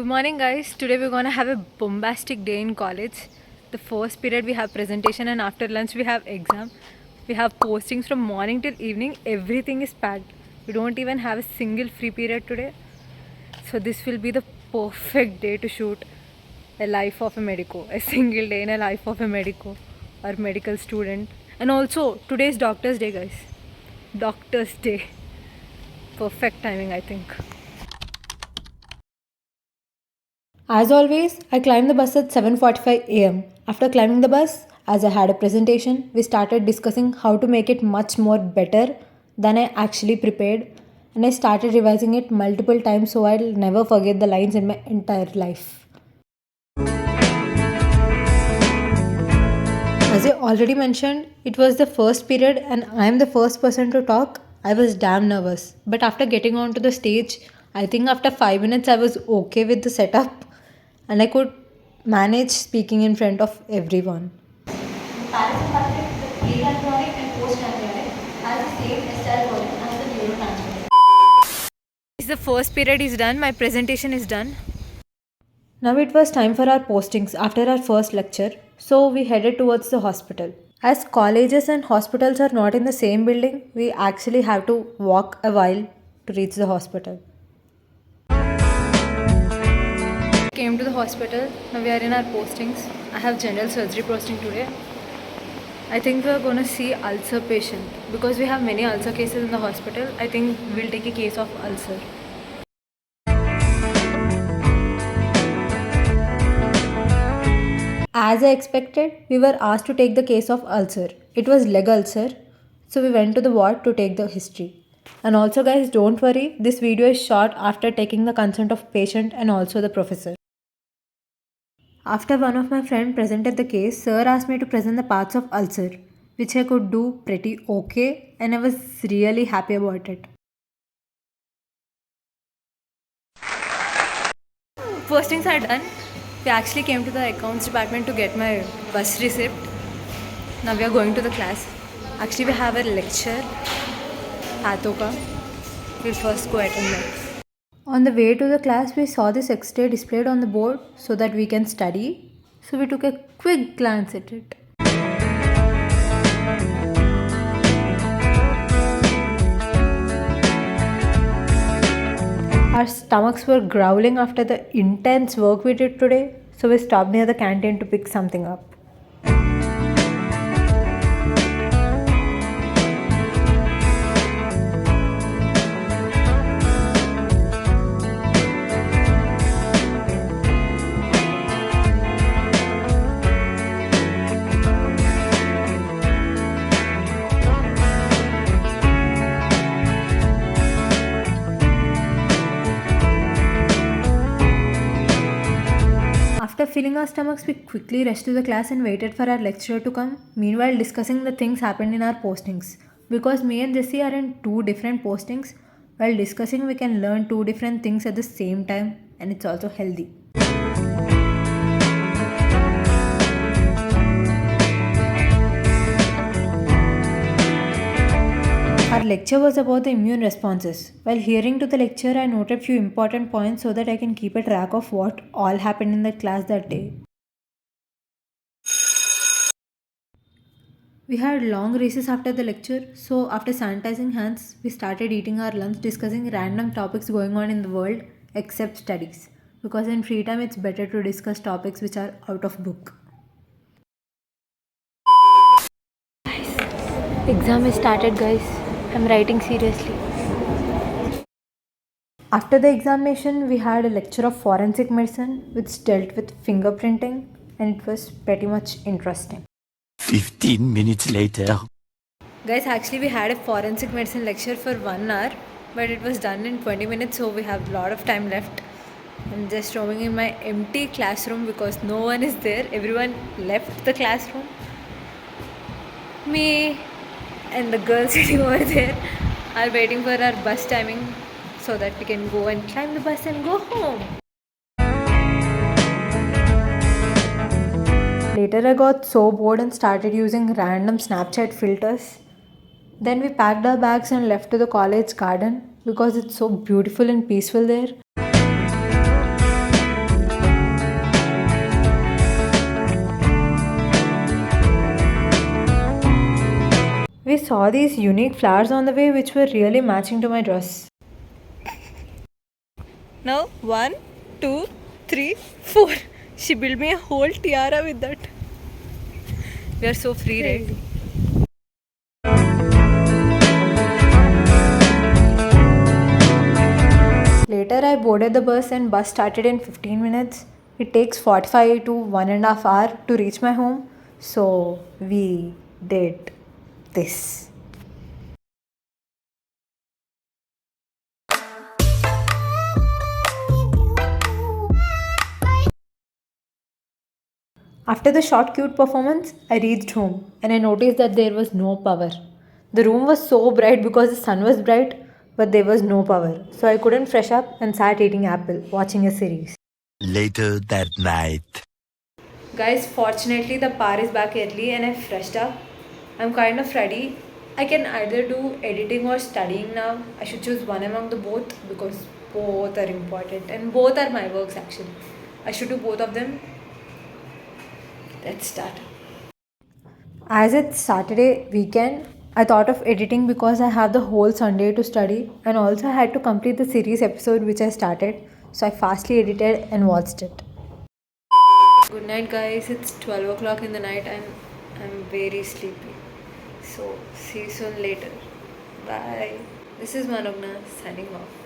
Good morning, guys. Today we're gonna have a bombastic day in college. The first period we have presentation, and after lunch we have exam. We have postings from morning till evening. Everything is packed. We don't even have a single free period today. So this will be the perfect day to shoot a life of a medico. A single day in a life of a medico or medical student. And also today is Doctor's Day, guys. Doctor's Day. Perfect timing, I think. As always, I climbed the bus at 7:45 am. After climbing the bus, as I had a presentation, we started discussing how to make it much more better than I actually prepared, and I started revising it multiple times so I'll never forget the lines in my entire life. As I already mentioned, it was the first period and I am the first person to talk. I was damn nervous, but after getting onto the stage, I think after 5 minutes I was okay with the setup and I could manage speaking in front of everyone. Parasympathetic, the pre-embryonic and post-embryonic, as the same SL version as the neurotransmitter. The first period is done. My presentation is done. Now it was time for our postings after our first lecture, so we headed towards the hospital. As colleges and hospitals are not in the same building, we actually have to walk a while to reach the hospital. Came to the hospital. Now we are in our postings. I have general surgery posting today. I think we are going to see ulcer patient because we have many ulcer cases in the hospital. I think we'll take a case of ulcer. As I expected, we were asked to take the case of ulcer. It was leg ulcer, so we went to the ward to take the history. And also guys, don't worry, this video is shot after taking the consent of patient and also the professor. After one of my friend presented the case, sir asked me to present the parts of ulcer, which I could do pretty okay and I was really happy about it. Postings are done. We actually came to the accounts department to get my bus receipt. Now we are going to the class. Actually we have a lecture, Pathoka. We'll first go attend that. On the way to the class, we saw this X-ray displayed on the board so that we can study. So we took a quick glance at it. Our stomachs were growling after the intense work we did today, so we stopped near the canteen to pick something up. After filling our stomachs, we quickly rushed to the class and waited for our lecturer to come, meanwhile discussing the things happened in our postings. Because me and Jessie are in two different postings, while discussing we can learn two different things at the same time and it's also healthy. Our lecture was about the immune responses. While hearing to the lecture, I noted few important points so that I can keep a track of what all happened in the class that day. We had long recess after the lecture, so after sanitizing hands, we started eating our lunch discussing random topics going on in the world except studies. Because in free time it's better to discuss topics which are out of book. Exam is started, guys. I'm writing seriously. After the examination, we had a lecture of forensic medicine which dealt with fingerprinting and it was pretty much interesting. 15 minutes later. Guys, actually we had a forensic medicine lecture for 1 hour, but it was done in 20 minutes, so we have a lot of time left. I'm just roaming in my empty classroom because no one is there. Everyone left the classroom. Me and the girl sitting over there are waiting for our bus timing so that we can go and climb the bus and go home. Later I got so bored and started using random Snapchat filters. Then we packed our bags and left to the college garden because it's so beautiful and peaceful there. we saw these unique flowers on the way which were really matching to my dress. Now 1, 2, 3, 4. She built me a whole tiara with that. We are so free, right? Later, I boarded the bus and bus started in 15 minutes. It takes 45 to 1.5 hours to reach my home. So, we did this. After the short cute performance, I reached home and I noticed that there was no power. The room was so bright because the sun was bright, but there was no power. So I couldn't fresh up and sat eating apple, watching a series. Later that night. Guys, fortunately the power is back early and I freshed up. I'm kind of ready. I can either do editing or studying now. I should choose one among the both because both are important and both are my works actually. I should do both of them. Let's start. As it's Saturday weekend, I thought of editing because I have the whole Sunday to study and also I had to complete the series episode which I started. So I fastly edited and watched it. Good night guys, it's 12 o'clock in the night and I'm very sleepy. So see you soon later. Bye. This is Manogna signing off.